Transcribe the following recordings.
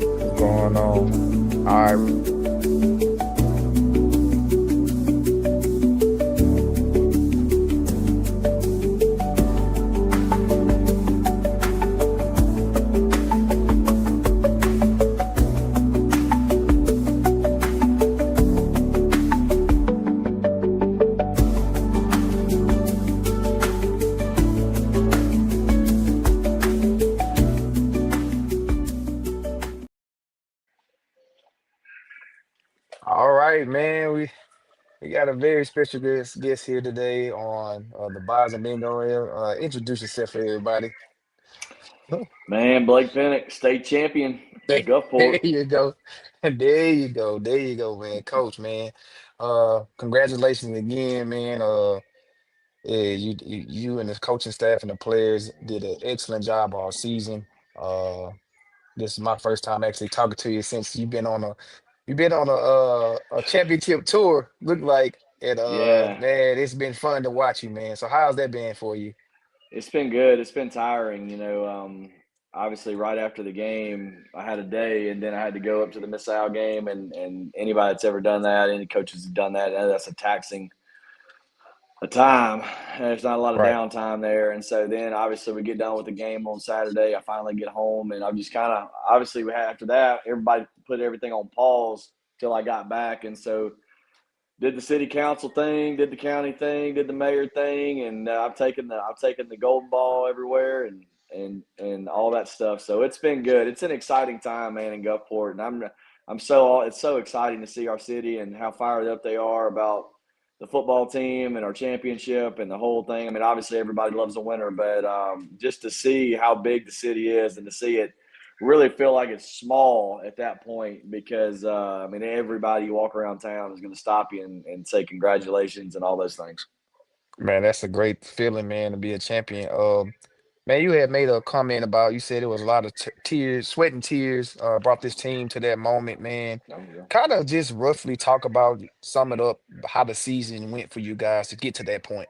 What's going on? All right. All right, man. We got a very special guest here today on the Bazz And Bingo. Introduce yourself for everybody. Man, Blake Pennick, state champion, There, Gulfport. there you go. There you go. There you go, man. Coach, man. Congratulations again, man. Yeah, you and the coaching staff and the players did an excellent job all season. Uh, This is my first time actually talking to you since you've been on a championship tour, look like. And Yeah, man, it's been fun to watch you, man. So how's that been for you? it's been good. It's been tiring. Obviously, right after the game, I had a day, and then I had to go up to the Missile game. And anybody that's ever done that, any coaches have done that, that's a taxing a time. There's not a lot of Right. downtime there. And so then obviously we get done with the game on Saturday. I finally get home, and I'm just kind of obviously after that, everybody put everything on pause till I got back. And so did the city council thing, did the county thing, did the mayor thing, and I've taken the golden ball everywhere and all that stuff. So it's been good. It's an exciting time, man, in Gulfport, and it's so exciting to see our city and how fired up they are about the football team and our championship and the whole thing. I mean, obviously everybody loves a winner, but just to see how big the city is and to see it really feel like it's small at that point because I mean everybody you walk around town is going to stop you and say congratulations and all those things. Man, that's a great feeling, man, to be a champion. Man, you had made a comment about you said it was a lot of t tears, sweat and tears, brought this team to that moment, man. Oh, yeah. Kind of just roughly talk about, sum it up, how the season went for you guys to get to that point.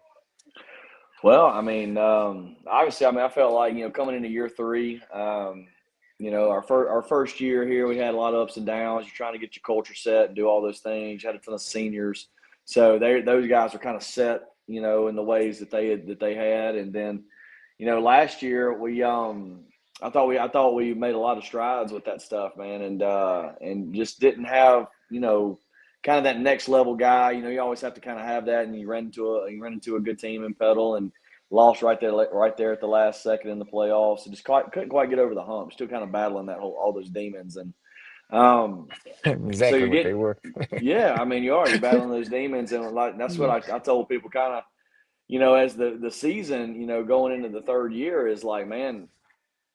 Well, I mean, obviously, I mean, I felt like coming into year three, our first year here, we had a lot of ups and downs. You're trying to get your culture set and do all those things. You had a ton of seniors, so those guys are kind of set, in the ways that they had, and then last year I thought we made a lot of strides with that stuff, man, and just didn't have kind of that next level guy. You always have to kind of have that, and you ran into a good team in Pedal and lost right there at the last second in the playoffs, and just couldn't quite get over the hump. Still kind of battling all those demons, and so Exactly you're what getting they were. yeah. I mean, you're battling those demons, and like that's what I told people kind of as the season going into the third year is like, man,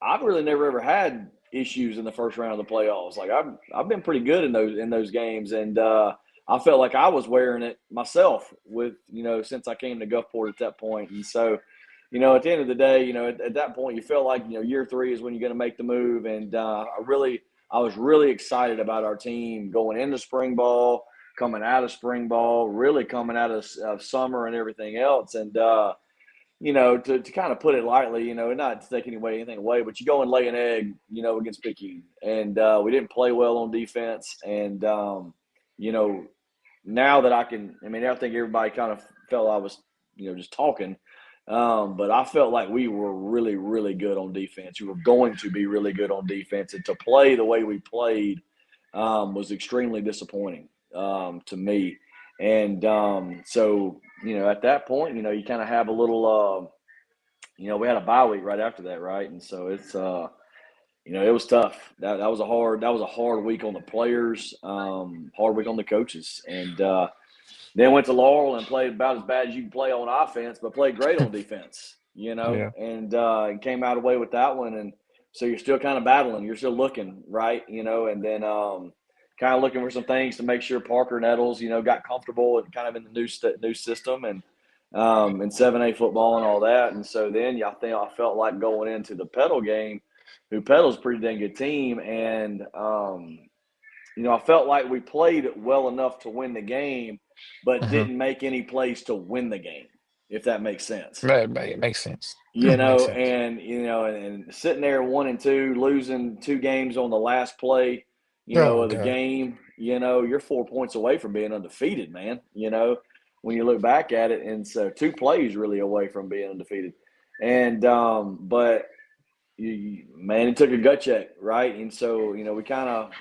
I've really never ever had issues in the first round of the playoffs. Like I've been pretty good in those games, and I felt like I was wearing it myself with since I came to Gulfport at that point. And so at the end of the day, at that point you feel like year three is when you're going to make the move. And I was really excited about our team going into spring ball, coming out of spring ball, really coming out of summer and everything else, and to kind of put it lightly, not to take anything away, but you go and lay an egg, against Pickett. And we didn't play well on defense. And, you know, now that I mean, I think everybody kind of felt I was, just talking. But I felt like we were really, really good on defense. We were going to be really good on defense. And to play the way we played was extremely disappointing to me. And so, at that point, you kind of have a little, we had a bye week right after that, right? And so it was tough. That was a hard week on the players, hard week on the coaches, and then went to Laurel and played about as bad as you can play on offense, but played great on defense, Yeah. and came out away with that one. And so you're still kind of battling, you're still looking, right, and then kind of looking for some things to make sure Parker Nettles, got comfortable and kind of in the new system and 7A football and all that. And so then I felt like going into the Pedal game, who Pedal's a pretty dang good team, and I felt like we played well enough to win the game, but Mhm. didn't make any plays to win the game. if that makes sense. Right, it makes sense. You Makes know, sense. and and sitting there 1-2, losing two games on the last play, Oh of the God. game, you're 4 points away from being undefeated, man. When you look back at it, and so two plays really away from being undefeated, and but man, it took a gut check, right? And so we kind of,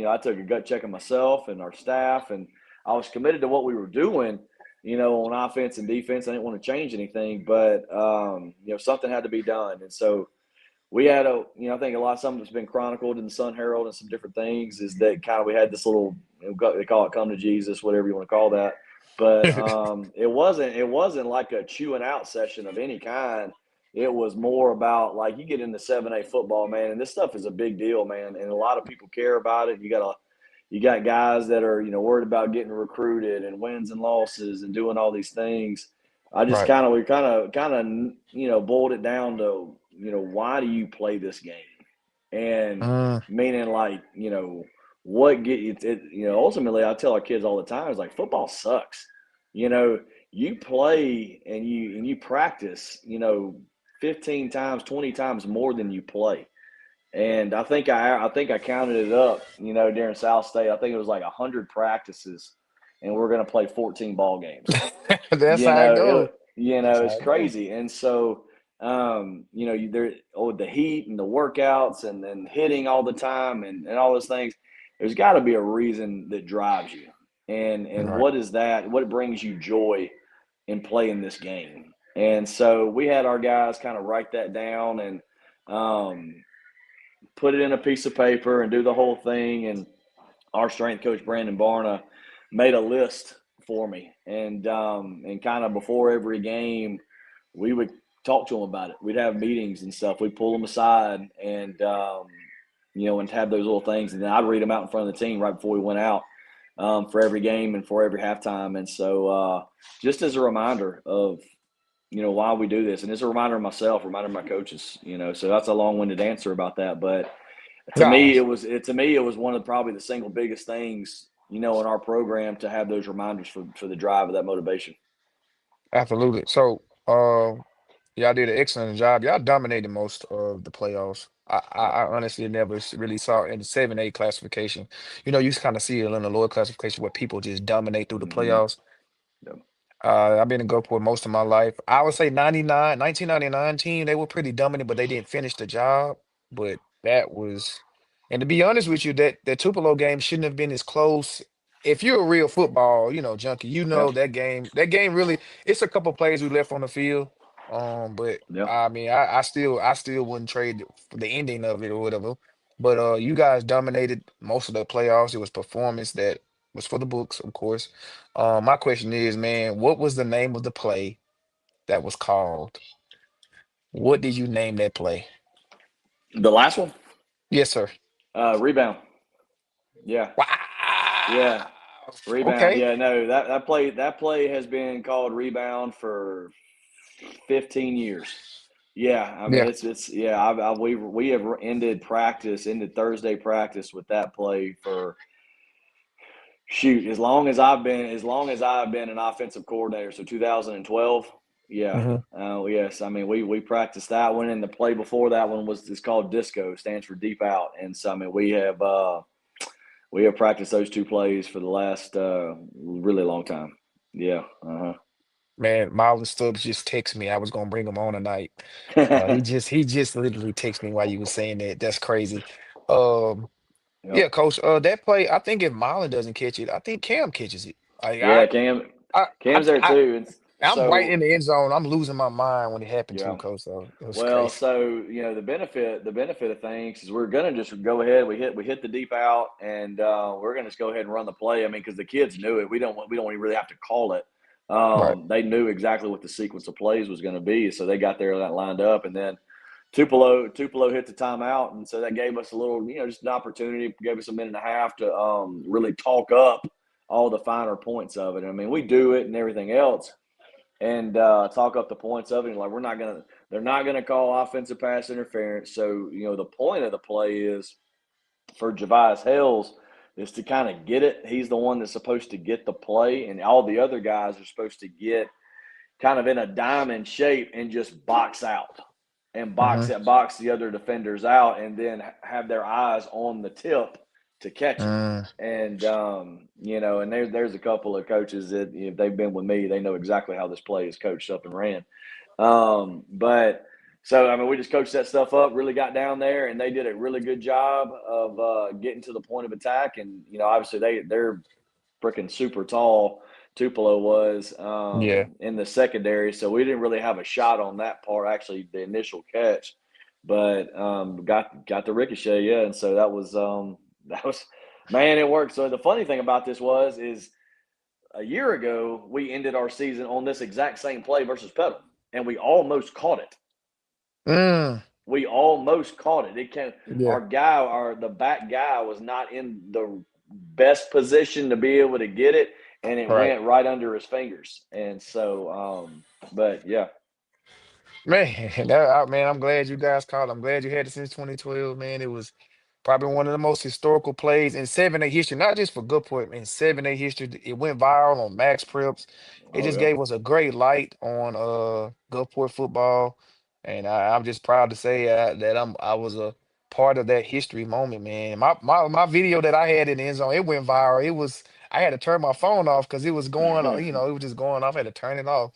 I took a gut check of myself and our staff, and I was committed to what we were doing, on offense and defense. I didn't want to change anything, but something had to be done, and so we had I think a lot of something that's been chronicled in the Sun Herald and some different things is that kind of we had this little, they call it "come to Jesus," whatever you want to call that, but it wasn't like a chewing out session of any kind. It was more about, like, you get into 7A football, man, and this stuff is a big deal, man, and a lot of people care about it. You got guys that are worried about getting recruited and wins and losses and doing all these things. I just Right. kind of boiled it down to why do you play this game, and Mm, meaning, like, what get you ultimately, I tell our kids all the time, is like, football sucks. you know you play and you practice 15 times, 20 times more than you play. And I think I counted it up, during South State. I think it was like 100 practices, and we're going to play 14 ball games. that's You how it know, goes. it, That's how it's it goes. crazy. And so, there, the heat and the workouts and then hitting all the time and all those things. There's got to be a reason that drives you, and Right. what is that? What brings you joy in playing this game? And so we had our guys kind of write that down and put it in a piece of paper and do the whole thing. And our strength coach Brandon Barna made a list for me, and kind of before every game, we would talk to them about it. We'd have meetings and stuff. We'd pull them aside and have those little things, and then I'd read them out in front of the team right before we went out, for every game and for every halftime. And so, just as a reminder of why we do this, and it's a reminder of myself, reminder of my coaches. So that's a long-winded answer about that, but to No, me, it was one of probably the single biggest things, in our program, to have those reminders for the drive of that motivation. absolutely. So, y'all did an excellent job. Y'all dominated most of the playoffs. Yep. I honestly never really saw in the 7A classification. You kind of see it in the lower classification where people just dominate through the Mm-hmm. playoffs. Yep. I've been in Gulfport most of my life. I would say 1999 team, they were pretty dominant, but they didn't finish the job. But that was, and to be honest with you, that Tupelo game shouldn't have been as close. If you're a real football, junkie, Yep. that game really, it's a couple plays we left on the field. But Yep. I mean, I still wouldn't trade for the ending of it or whatever. But you guys dominated most of the playoffs. It was performance that was for the books, of course. My question is, man, what was the name of the play that was called? What did you name that play? The last one, Yes, sir. rebound. Yeah. Yeah. Wow. Rebound. Okay. Yeah. No, that play has been called rebound for 15 years. Yeah, I mean, Yeah. it's yeah. We have ended Thursday practice with that play for, shoot, as long as I've been an offensive coordinator, so 2012. Yeah. Hmm. Yes. I mean, we practiced that one, and the play before that one was it's called disco, stands for deep out. And so, I mean, we have practiced those two plays for the last really long time. Yeah. Man, Marlon Stubbs just texted me. I was gonna bring him on tonight. He Uh-huh. just literally texted me while you were saying that. That's crazy. Um, Yep. yeah, coach. That play, I think if Marlon doesn't catch it, I think Cam catches it. Like Yeah, Cam's there I too. And I'm right so, in the end zone. I'm losing my mind when it happened to yeah. coach. So it was Well, crazy. so the benefit of things is we're gonna just go ahead. We hit the deep out, and we're gonna just go ahead and run the play. I mean, because the kids knew it. We don't even really have to call it. Right. They knew exactly what the sequence of plays was going to be, so they got there that lined up, and then Tupelo hit the timeout, and so that gave us a little, just an opportunity. Gave us a minute and a half to really talk up all the finer points of it. I mean, we do it and everything else, and talk up the points of it. And, like, they're not gonna call offensive pass interference. So the point of the play is for Javius Hells is to kind of get it. He's the one that's supposed to get the play, and all the other guys are supposed to get kind of in a diamond shape and just box out and Mm-hmm. box the other defenders out, and then have their eyes on the tip to catch it. Mm, And and there's a couple of coaches that if they've been with me, they know exactly how this play is coached up and ran. But so I mean, we just coached that stuff up, really got down there, and they did a really good job of getting to the point of attack. And obviously they're freaking super tall. Tupelo was yeah. in the secondary, so we didn't really have a shot on that part. Actually, the initial catch, but got the ricochet, yeah. And so that was man, it worked. So the funny thing about this is a year ago we ended our season on this exact same play versus Pedal, and we almost caught it. Mm, We almost caught it. It can yeah. our guy, our the back guy was not in the best position to be able to get it, and it Right. went right under his fingers. And so, but yeah, Man, man, I'm glad you guys called. I'm glad you had it since 2012, man. It was probably one of the most historical plays in 7A history, not just for Goodport, in 7A history. It went viral on Max Preps. It oh just yeah, gave us a great light on Gulfport football. And I'm just proud to say that I was a part of that history moment, man. My video that I had in the end zone, it went viral. I had to turn my phone off because it was going on, it was just going off. I had to turn it off.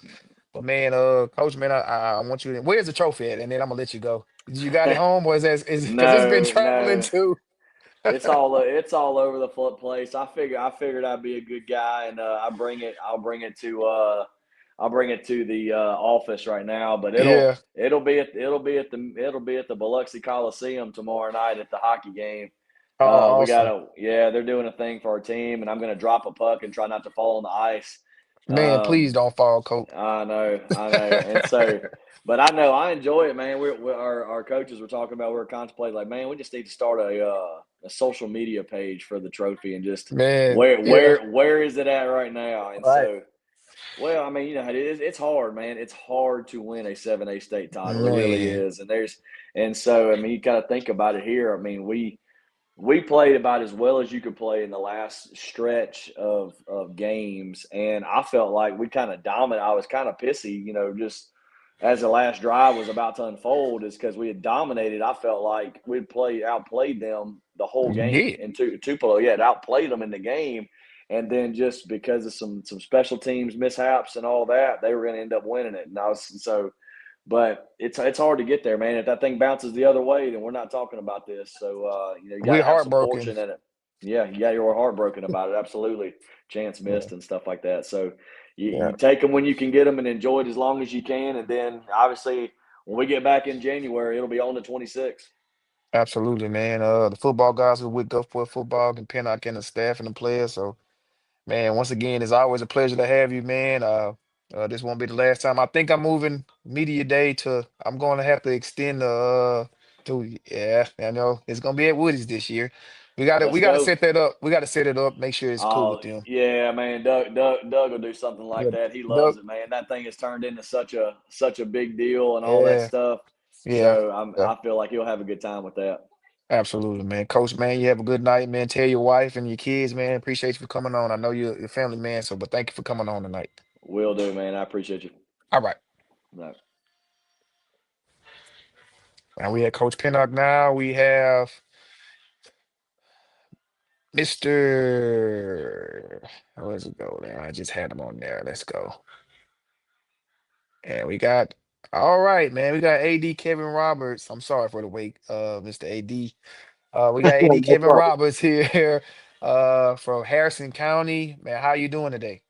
But man, Coach, man, I want you to. Where's the trophy at? And then I'm gonna let you go. You got it home, or is because it's been no, traveling no. too. It's all over the place. I figured I'd be a good guy, and I'll bring it to the office right now. But Yeah. it'll be at the Biloxi Coliseum tomorrow night at the hockey game. Oh, We awesome, got yeah, they're doing a thing for our team, and I'm going to drop a puck and try not to fall on the ice. man. Please Um, don't fall, Coach. I know, and so, but I know I enjoy it, man. Our coaches were talking about, we were contemplating, like, man, we just need to start a social media page for the trophy, and just Man, yeah, where is it at right now? And right. so, well, I mean, it's hard, man. It's hard to win a 7A state title. It really Man, is, and so I mean, you got to think about it here. I mean, we played about as well as you could play in the last stretch of games, and I felt like we kind of dominated. I was kind of pissy, just as the last drive was about to unfold, is because we had dominated. I felt like outplayed them the whole you game, did. and Tupelo, yeah, outplayed them in the game, and then just because of some special teams mishaps and all that, they were going to end up winning it. And I was so but it's hard to get there, man. If that thing bounces the other way, then we're not talking about this. So you got We're to have some heartbroken. fortune in it. Yeah, you got your heartbroken about it. Absolutely, chance Yeah, missed and stuff like that. So yeah, you take them when you can get them and enjoy it as long as you can, and then obviously when we get back in January, it'll be on the 26th. absolutely, man. The football guys are with Gulfport football and Pinnock and the staff and the players. So, man, once again, it's always a pleasure to have you, man. This won't be the last time. I think I'm moving media day to. I'm going to have to extend the. To yeah, I know it's gonna be at Woody's this year. We Let's gotta go. set that up. We gotta set it up. Make sure it's cool with Oh them. yeah, man. Doug will do something like Yeah, that. He loves Doug. it, man. That thing has turned into such a big deal and all that Yeah, stuff. yeah, So yeah. I feel like he'll have a good time with that. Absolutely, man. Coach, man, you have a good night, man. Tell your wife and your kids, man. Appreciate you for coming on. I know you're your family man, so but thank you for coming on tonight. Will do, man. I appreciate you. All right. No. Now we had Coach Pinnock. Now we have Mr. Where's it go now? I just had him on there. Let's go. And we got all right, man. We got AD Kevin Roberts. I'm sorry for the wait, Mr. AD. We got AD No Kevin problem. Roberts here, from Harrison County. Man, how you doing today?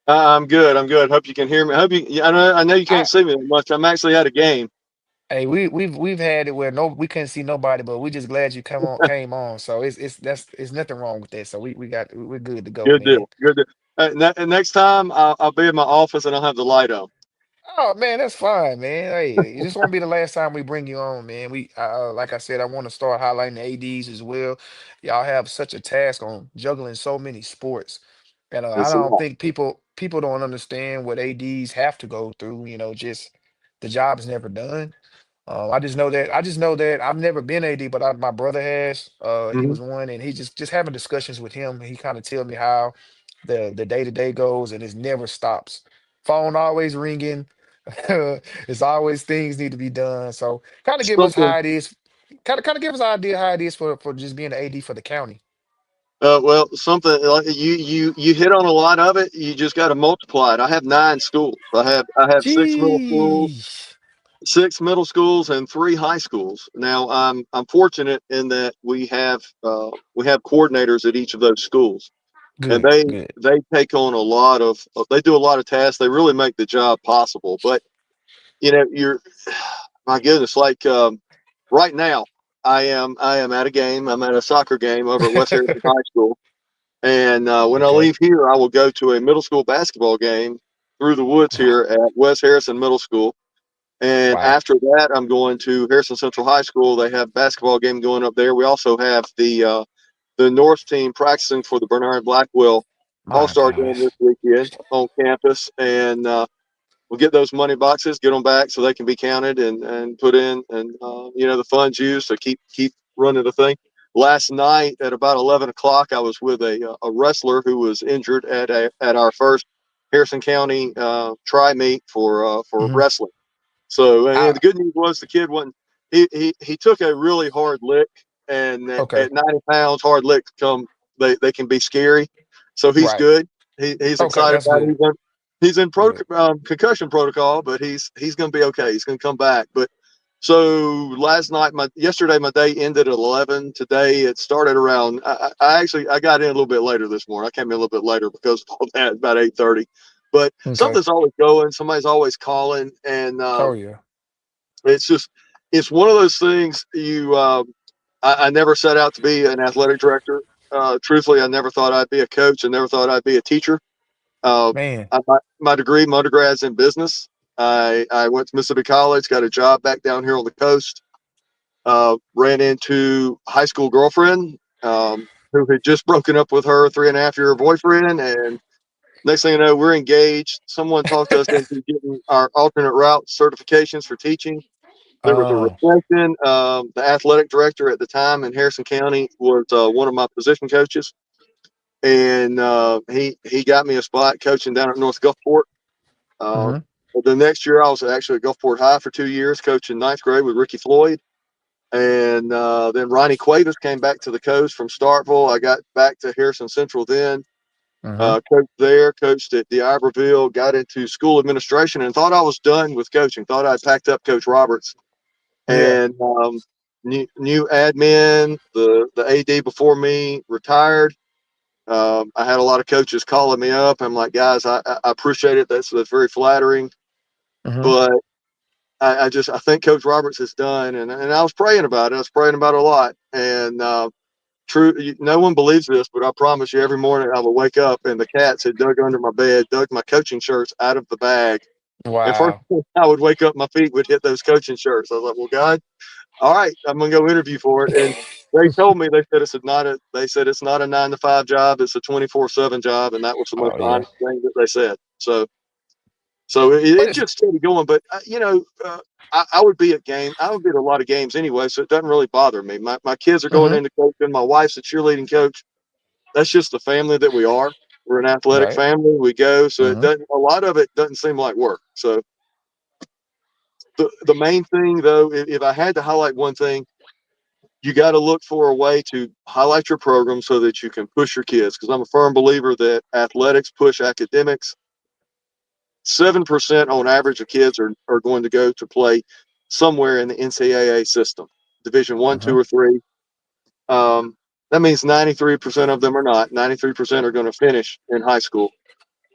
I'm good. I'm good. Hope you can hear me. Hope you. I know you can't see me that much. I'm actually at a game. Hey, we've had it where we couldn't see nobody, but we just glad you came on. So it's nothing wrong with that. So we're good to go, Good man. deal. Good deal. And next time I'll be in my office and I'll have the light on. Oh man, that's fine, man. Hey, this won't be the last time we bring you on, man. Like I said, I want to start highlighting the ADs as well. Y'all have such a task on juggling so many sports, and I It's a don't lot. think people don't understand what ADs have to go through. Just the job is never done. I just know that I've never been AD, but my brother has. He Hmm. was one, and he just having discussions with him. He kind of tell me how the day to day goes, and it never stops. phone always ringing. It's always things need to be done. So kind of give us Something. how it is. Kind of give us an idea how it is for just being an AD for the county. Well, something like you hit on a lot of it. You just got to multiply it. I have 9 schools. I have Jeez. 6 middle schools, and 3 high schools. Now, I'm fortunate in that we have coordinators at each of those schools, and Good, they good. they take on a lot of they do a lot of tasks. They really make the job possible. But you're my goodness, like right now, I am at a game. I'm at a soccer game over at West Harrison High School. And when I Okay. leave here, I will go to a middle school basketball game through the woods Wow. here at West Harrison Middle School. And Wow. after that, I'm going to Harrison Central High School. They have basketball game going up there. We also have the North team practicing for the Bernard Blackwell All My Star game this gosh. weekend on campus. And we'll get those money boxes, get them back so they can be counted and put in, and the funds used to keep running the thing. Last night at about 11 o'clock, I was with a wrestler who was injured at our first Harrison County tri meet for Hmm. wrestling. So, and I the good news was the kid wasn't. He took a really hard lick, and okay. at 90 pounds, hard licks they can be scary. So he's Right. good. He's Okay. excited That's about it. good. He's in Good. concussion protocol, but he's going to be okay. He's going to come back. But so yesterday my day ended at 11. Today it started around. I got in a little bit later this morning. I came in a little bit later because of all that, about 8:30. But Okay. something's always going. Somebody's always calling, and Oh yeah. it's just it's one of those things. I never set out to be an athletic director. Truthfully, I never thought I'd be a coach. I never thought I'd be a teacher. Uh, Man. my degree, my undergrad's in business. I went to Mississippi College, got a job back down here on the coast. Ran into high school girlfriend who had just broken up with her 3.5 year boyfriend, and next thing you know, we're engaged. Someone talked us into getting our alternate route certifications for teaching. There was a Uh. recession. The athletic director at the time in Harrison County was one of my position coaches, and he got me a spot coaching down at North Gulfport. Uh, Hmm. the next year, I was actually at Gulfport High for 2 years, coaching ninth grade with Ricky Floyd. And then Ronnie Cuevas came back to the coast from Starkville. I got back to Harrison Central then, Hmm. coached there, coached at D'Iberville, got into school administration, and thought I was done with coaching. Thought I'd packed up Coach Roberts. Yeah. And new admin, the AD before me retired. I had a lot of coaches calling me up. I'm like, guys, I appreciate it. That's very flattering, Hmm. but I think Coach Roberts has done, and I was praying about it. I was praying about it a lot, and no one believes this, but I promise you, every morning I would wake up and the cats had dug under my bed, dug my coaching shirts out of the bag, and first Wow. thing I would wake up, my feet would hit those coaching shirts. I was like, well, God, all right, I'm gonna go interview for it, and they told me they said it's not a 9 to 5 job, it's a 24/7 job, and that was the most Oh yeah. honest thing that they said. So But it it's just kept going. But I would be at game. I would be at a lot of games anyway, so it doesn't really bother me. My kids are going hmm into coaching. My wife's a cheerleading coach. That's just the family that we are. We're an athletic right. family. We go, so it Hmm. doesn't. A lot of it doesn't seem like work. So the main thing, though, if I had to highlight one thing, you got to look for a way to highlight your program so that you can push your kids. Because I'm a firm believer that athletics push academics. 7% on average of kids are going to go to play somewhere in the NCAA system, Division One, Hmm. two, or three. Um, that means 93% of them are not. 93% are going to finish in high school,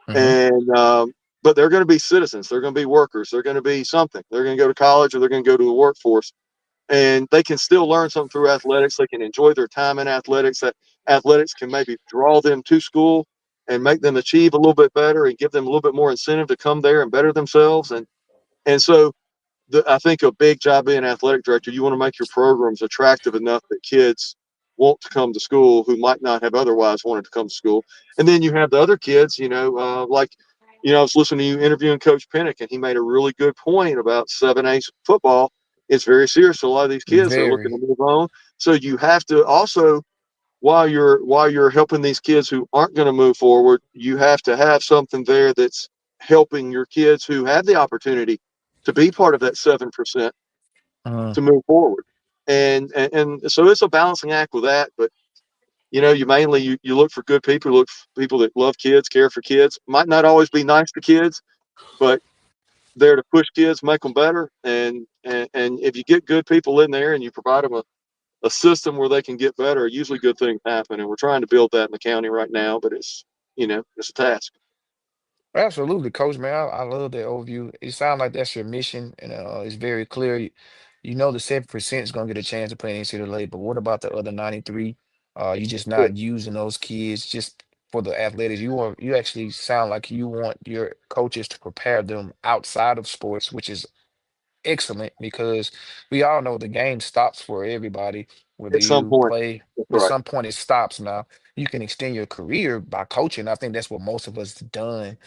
Hmm. and but they're going to be citizens. They're going to be workers. They're going to be something. They're going to go to college or they're going to go to the workforce, and they can still learn something through athletics. They can enjoy their time in athletics. That athletics can maybe draw them to school and make them achieve a little bit better and give them a little bit more incentive to come there and better themselves. And so I think a big job being an athletic director, you want to make your programs attractive enough that kids want to come to school who might not have otherwise wanted to come to school. And then you have the other kids, I was listening to you interviewing Coach Pinnock, and he made a really good point about 7A football. It's very serious. So a lot of these kids are looking Very. to move on. So you have to also, while you're helping these kids who aren't going to move forward, you have to have something there that's helping your kids who have the opportunity to be part of that 7% Mm. to move forward. And so it's a balancing act with that. But you mainly you look for good people, you look for people that love kids, care for kids. Might not always be nice to kids, but there to push kids, make them better. And if you get good people in there and you provide them a system where they can get better, usually good things happen. And we're trying to build that in the county right now, but it's a task. Absolutely, coach, man. I love that overview. It sounds like that's your mission, and it's very clear. You know the 7% is gonna get a chance to play in NCAA, but what about the other 93? You just not using those kids just for the athletics. You actually sound like you want your coaches to prepare them outside of sports, which is excellent because we all know the game stops for everybody. Whether At some you point, play, that's at right. some point it stops. Now you can extend your career by coaching. I think that's what most of us done.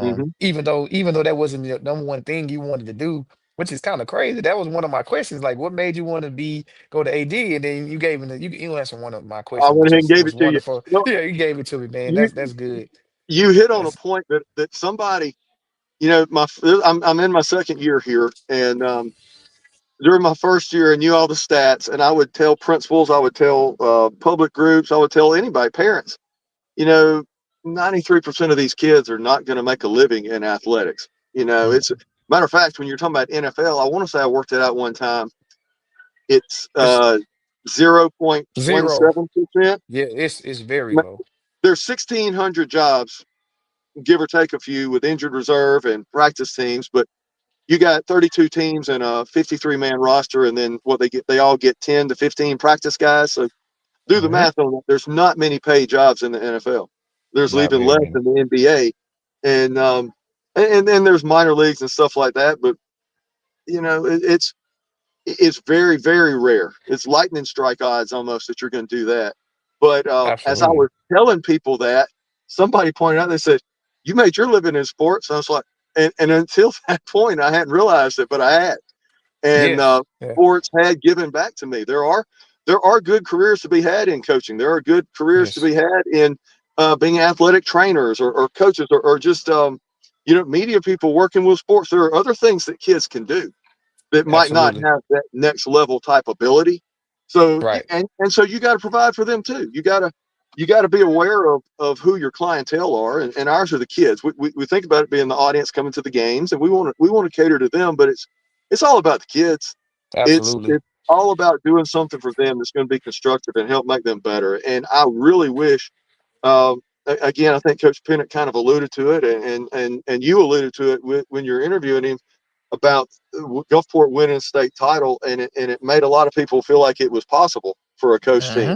Hmm. Even though that wasn't the number one thing you wanted to do, which is kind of crazy. That was one of my questions. Like, what made you want to go to AD? And then you gave me you answered one of my I questions, went which ahead and gave was it to you. wonderful. Well, Yeah, you gave it to me, man. you That's good. you hit on a That's point that somebody, my I'm in my second year here, and during my first year, I knew all the stats, and I would tell principals, I would tell public groups, I would tell anybody, parents, you know, 93% of these kids are not going to make a living in athletics. It's matter of fact, when you're talking about NFL, I want to say I worked it out one time. It's it's 0. 0.17%. Yeah, it's very low. There's 1,600 jobs, give or take a few, with injured reserve and practice teams, but you got 32 teams and a 53-man roster, and then what they all get 10 to 15 practice guys. So do the Hmm. math on that. There's not many paid jobs in the NFL. There's Not even very less many. in the NBA, and then there's minor leagues and stuff like that. But it's very, very rare. It's lightning strike odds almost that you're going to do that. But as I Absolutely. was telling people that, somebody pointed out, they said, "You made your living in sports." And I was like, and until that point, I hadn't realized it, but I had. And Yeah. Yeah. sports had given back to me. There are good careers to be had in coaching. There are good careers to Yes. be had in being athletic trainers or coaches or just media people working with sports. There are other things that kids can do that might not Absolutely. have that next level type ability. So Right. and so you got to provide for them too. You got to be aware of who your clientele are, and ours are the kids. We think about it being the audience coming to the games, and we want to cater to them, but it's all about the kids. It's Absolutely. it's all about doing something for them that's going to be constructive and help make them better. And I really wish, again, I think Coach Pennant kind of alluded to it, and you alluded to it when you're interviewing him about Gulfport winning a state title, and it made a lot of people feel like it was possible for a coach team. Hmm.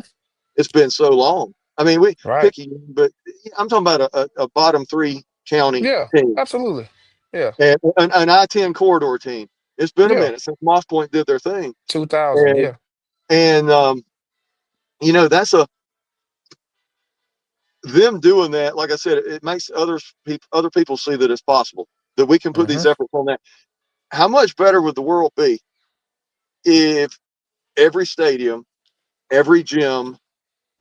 It's been so long. I mean, we Right. picky, but I'm talking about a bottom three county Yeah. team Absolutely. Yeah. and an I-10 corridor team. It's been a Yeah. minute since Moss Point did their thing, 2000. and Yeah. and that's them doing that. Like I said, it makes other people see that it's possible that we can put these Hmm. efforts on that. How much better would the world be if every stadium, every gym,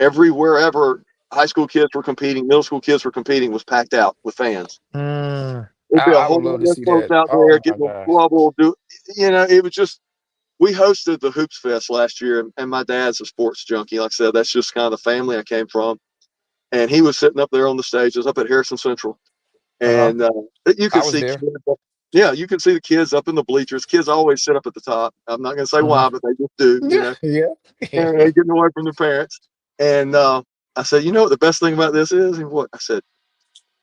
every wherever high school kids were competing, middle school kids were competing, was packed out with fans? Mm. There'd be a I whole would lot love to less see folks that. out Oh there my getting in gosh. trouble. It was just, we hosted the Hoops Fest last year, and my dad's a sports junkie. Like I said, that's just kind of the family I came from. And he was sitting up there on the stage. It was up at Harrison Central, Uh-huh. and you I could was see there. kids. Yeah, you can see the kids up in the bleachers. Kids always sit up at the top. I'm not going to say Hmm. why, but they just do. Yeah. Yeah. Yeah. And they're getting away from their parents. And I said, you know what the best thing about this is? And what I said,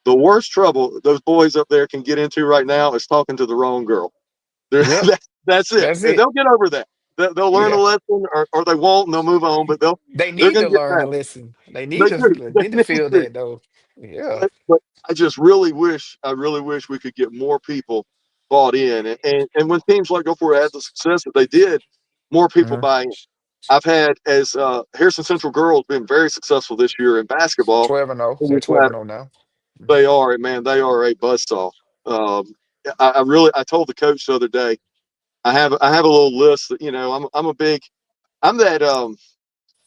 the worst trouble those boys up there can get into right now is talking to the wrong girl. Yeah. That's it. That's And it. they'll get over that. They'll learn a Yeah. lesson, or they won't, and they'll move on. But They they're need going to to get learn back. and listen. They need They to do. they They need to need feel to. that though. Yeah. But I just really wish we could get more people bought in. And when teams like Go For It had the success that they did, more people Hmm. buy in. I've had, as Harrison Central girls been very successful this year in basketball. 12-0. And They're we've twelve had, and 0 now. Mhm. they are, man, they are a buzzsaw. Um, I told the coach the other day, I have a little list that, I'm that,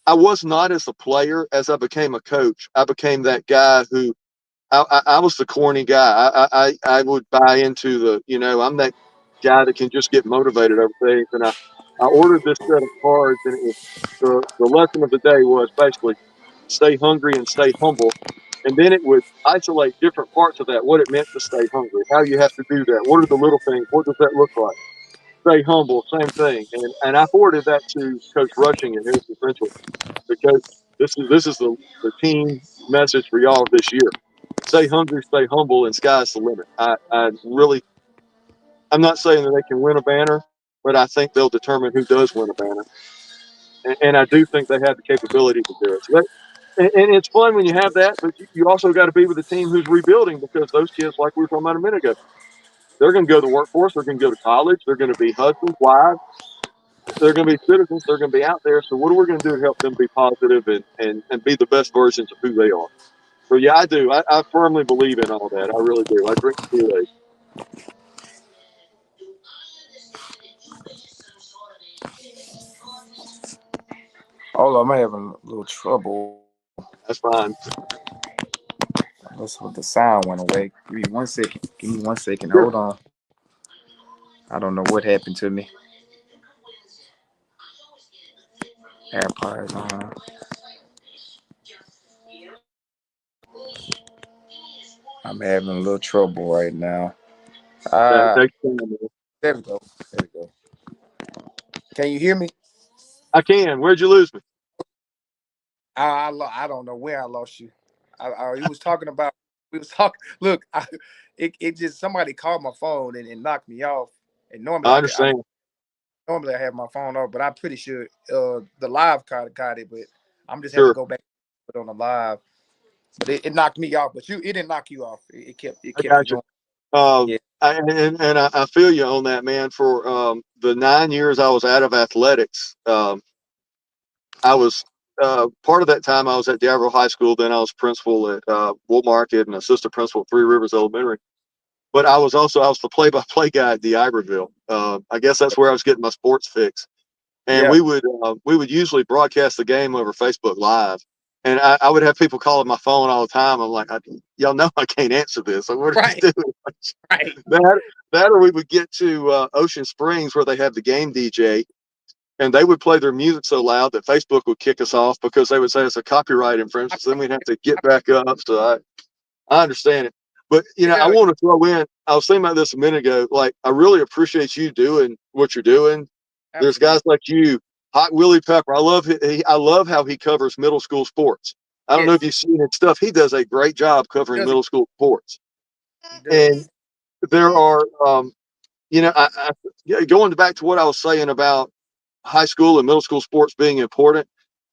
I was not as a player as I became a coach. I became that guy who I was the corny guy. I would buy into the, I'm that guy that can just get motivated over things. And I ordered this set of cards, and it was the lesson of the day was basically stay hungry and stay humble. And then it would isolate different parts of that, what it meant to stay hungry, how you have to do that, what are the little things, what does that look like? Stay humble, same thing. And I forwarded that to Coach Rushing and Harrison Central because this is the team message for y'all this year. Stay hungry, stay humble, and sky's the limit. I really, I'm not saying that they can win a banner, but I think they'll determine who does win a banner, and I do think they have the capability to do it. So and it's fun when you have that, but you also got to be with a team who's rebuilding because those kids, like we were talking about a minute ago, they're going to go to the workforce, they're going to go to college, they're going to be husbands, wives, they're going to be citizens, they're going to be out there. So what are we going to do to help them be positive and be the best versions of who they are? So yeah, I do. I firmly believe in all that. I really do. I drink the Kool-Aid. Hold on, I'm having a little trouble. That's fine. That's what the sound went away. Give me 1 second. Give me 1 second. Hold Sure. on. I don't know what happened to me. AirPods on. I'm having a little trouble right now. Uh, Take your time, man. there we go. There we go. Can you hear me? I can. Where'd you lose me? I don't know where I lost you. He was talking about. We was talking. Look, it just somebody called my phone and knocked me off. And I understand. normally I have my phone off, but I'm pretty sure the live got it. But I'm just have to Sure. go back and put it on the live. But it knocked me off. But it didn't knock you off. It I kept you got you. going. Yeah. I feel you on that, man. For the 9 years I was out of athletics, I was part of that time I was at D'Iberville High School. Then I was principal at Wool Market and assistant principal at Three Rivers Elementary. But I was the play-by-play guy at D'Iberville. I guess that's where I was getting my sports fix. And Yeah. we would usually broadcast the game over Facebook Live. And I would have people calling my phone all the time. I'm like, y'all know I can't answer this. So what are you Right. doing? Right. that that or we would get to Ocean Springs where they have the game DJ, and they would play their music so loud that Facebook would kick us off because they would say it's a copyright infringement. So then we'd have to get back up. So I understand it. But I Yeah. want to throw in. I was thinking about this a minute ago. Like, I really appreciate you doing what you're doing. There's guys Absolutely. like you, Hot Willie Pepper. I love how he covers middle school sports. I don't know Yes. if you've seen his stuff. He does a great job He covering does. middle school sports. He And does. there are, yeah, going back to what I was saying about high school and middle school sports being important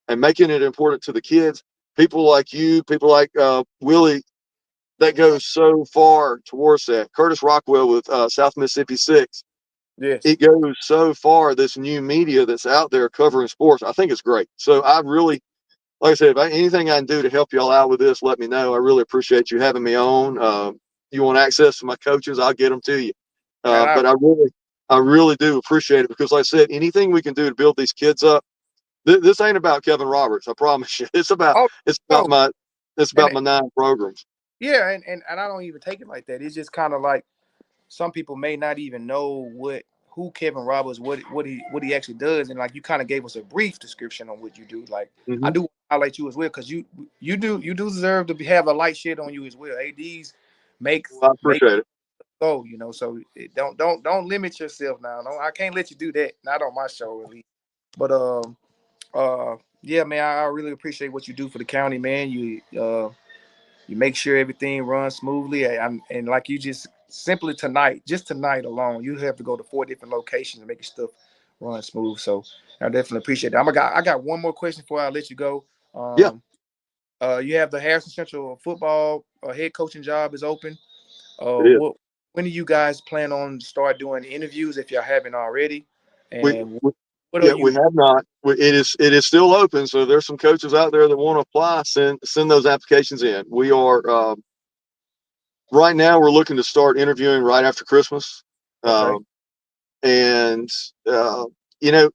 and making it important to the kids. People like you, people like Willie, that goes so far towards that. Curtis Rockwell with South Mississippi Six. Yes. It goes so far. This new media that's out there covering sports, I think it's great. So I really, like I said, if anything I can do to help y'all out with this, let me know. I really appreciate you having me on. You want access to my coaches, I'll get them to you. Man, But I really do appreciate it because, like I said, anything we can do to build these kids up. This ain't about Kevin Roberts, I promise you. It's about oh it's about no. my it's And about my 9 programs. yeah, and I don't even take it like that. It's just kind of like some people may not even know who Kevin Roberts, what he actually does, and like you kind of gave us a brief description on what you do. Like I Hmm. do highlight you as well because you do deserve to have a light shed on you as well. Ads Well, I make appreciate it. go, so don't limit yourself now. No, I can't let you do that. Not on my show at least. But yeah, man, I really appreciate what you do for the county, man. You make sure everything runs smoothly, and like you just simply tonight, just tonight alone, you have to go to 4 different locations to make your stuff run smooth. So I definitely appreciate that. I got one more question before I let you go. Yeah, Um, you have the Harrison Central football head coaching job is open. it is. What when do you guys plan on start doing interviews if y'all haven't already? We, And we what are yeah, we you? have not. It is still open. So there's some coaches out there that want to apply. Send those applications in. We are right now. We're looking to start interviewing right after Christmas. Okay. Um, and uh,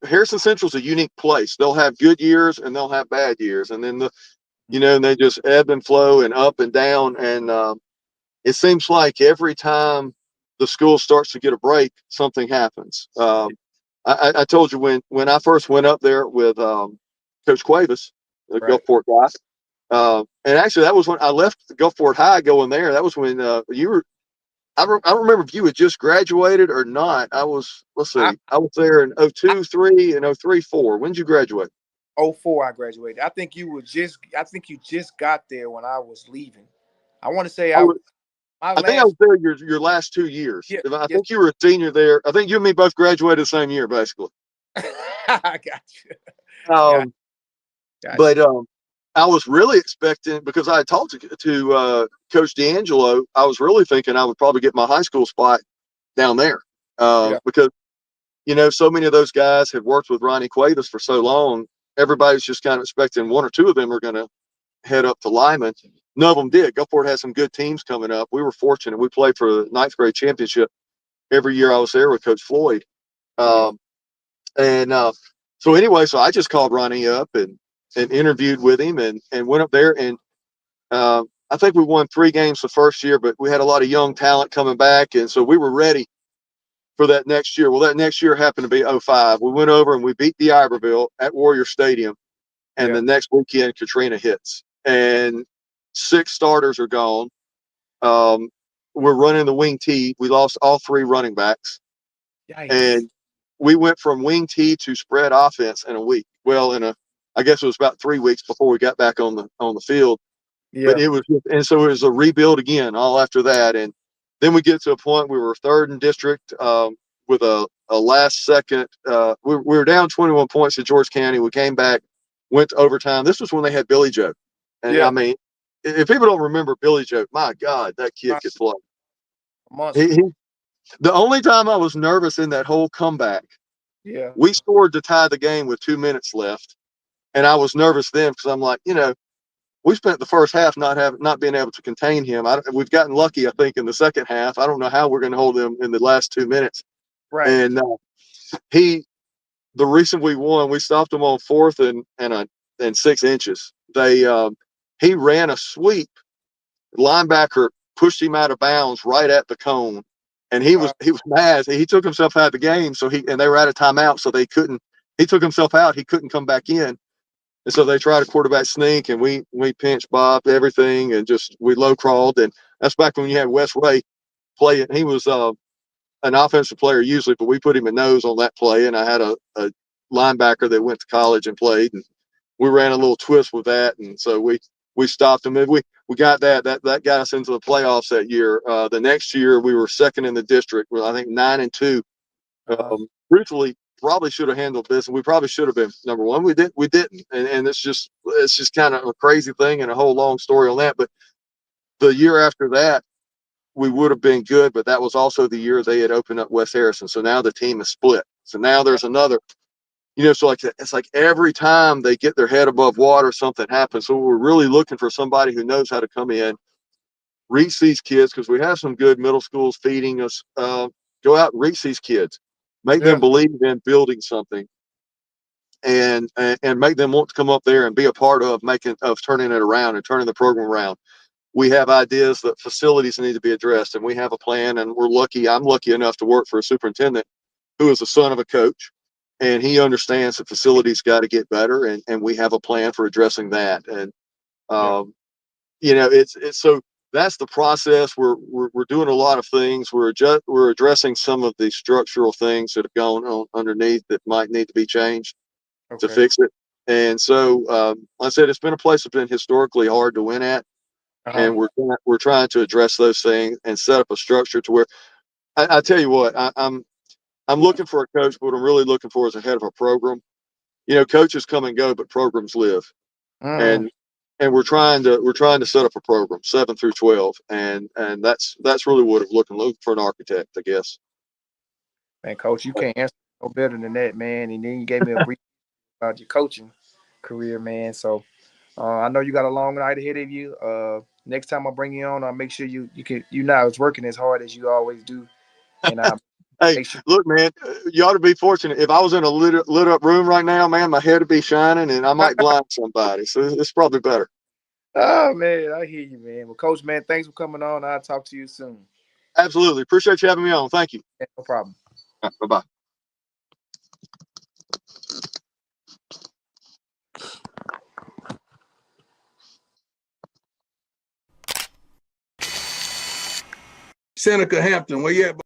Harrison Central's a unique place. They'll have good years and they'll have bad years, and then And they just ebb and flow and up and down. And it seems like every time the school starts to get a break, something happens. I told you when I first went up there with Coach Cuevas, the Right. Gulfport guy, and actually that was when I left Gulfport High going there. That was when you were. I don't remember if you had just graduated or not. I was. Let's I see. I was there in I 02, 03, and 03, 04. When did you graduate? '04 I graduated. I think you just got there when I was leaving. I want to say I was. my I think I last was there your last 2 years. yeah, I yes. think you were a senior there. I think you and me both graduated the same year, basically. I got you. Got Um, got but you. I was really expecting because I had talked to Coach D'Angelo. I was really thinking I would probably get my high school spot down there Yeah. because so many of those guys had worked with Ronnie Cuevas for so long. Everybody's just kind of expecting one or two of them are going to head up to Lyman. None of them did. Gulfport has some good teams coming up. We were fortunate. We played for the ninth grade championship every year I was there with Coach Floyd. Yeah. Um, and so anyway, so I just called Ronnie up and interviewed with him and went up there and I think we won 3 games the first year, but we had a lot of young talent coming back, and so we were ready for that next year. Well, that next year happened to be '05. We went over and we beat the Iberville at Warrior Stadium, and Yeah. the next weekend Katrina hits, and 6 starters are gone. Um, we're running the wing T. We lost all 3 running backs, Yikes. and we went from wing T to spread offense in a week. Well, I guess it was about 3 weeks before we got back on the field. But Yeah. it was, and so it was a rebuild again all after that. And then we get to a point we were third in district with a last second. We were down 21 points at George County. We came back, went to overtime. This was when they had Billy Joe. And I Yeah. mean, if people don't remember Billy Joe, my God, that kid could Monster. play. He, Monster. he, the only time I was nervous in that whole comeback, Yeah. we scored to tie the game with 2 minutes left. And I was nervous then because I'm like, we spent the first half not being able to contain him. We've gotten lucky, I think, in the second half. I don't know how we're going to hold him in the last 2 minutes. Right. And he, the reason we won, we stopped him on fourth and 6 inches. He ran a sweep. Linebacker pushed him out of bounds right at the cone, and he was mad. He took himself out of the game, and they were out of timeout, so they couldn't. He took himself out. He couldn't come back in. And so they tried a quarterback sneak, and we pinch bobbed everything, and just we low crawled. And that's back when you had Wes Ray playing. He was an offensive player usually, but we put him in nose on that play. And I had a linebacker that went to college and played, and we ran a little twist with that, and so we stopped him. And we got that got us into the playoffs that year. The next year we were second in the district with I think 9-2. Truthfully, probably should have handled this, and we probably should have been number one. We didn't, and it's just kind of a crazy thing and a whole long story on that. But the year after that, we would have been good, but that was also the year they had opened up West Harrison. So now the team is split. So now there's another. So like it's like every time they get their head above water, something happens. So we're really looking for somebody who knows how to come in, reach these kids because we have some good middle schools feeding us. Go out and reach these kids, make them Yeah. believe in building something, and make them want to come up there and be a part of turning it around and turning the program around. We have ideas that facilities need to be addressed, and we have a plan. And we're lucky. I'm lucky enough to work for a superintendent who is the son of a coach, and he understands that facilities got to get better, and we have a plan for addressing that. And Yeah. um, it's so that's the process. We're doing a lot of things. We're addressing some of the structural things that have gone on underneath that might need to be changed to Okay. fix it. And so, like I said, it's been a place that's been historically hard to win at, Uh-huh. and we're trying to address those things and set up a structure to where I tell you what I'm looking for a coach, but what I'm really looking for is a head of a program. Coaches come and go, but programs live, Mm. and we're trying to set up a program 7 through 12, and that's really what I'm looking for an architect, I guess. Man, coach, you can't answer no better than that, man. And then you gave me a brief about your coaching career, man. So I know you got a long night ahead of you. Next time I bring you on, I'll make sure you know it's working as hard as you always do, and I Hey, make sure. look, man, you ought to be fortunate. If I was in a lit up room right now, man, my head would be shining, and I might blind somebody. So it's probably better. Oh man, I hear you, man. Well, Coach, man, thanks for coming on. I'll talk to you soon. Absolutely. Appreciate you having me on. Thank you. Yeah, no problem. Bye-bye. Seneca Hampton, where you at?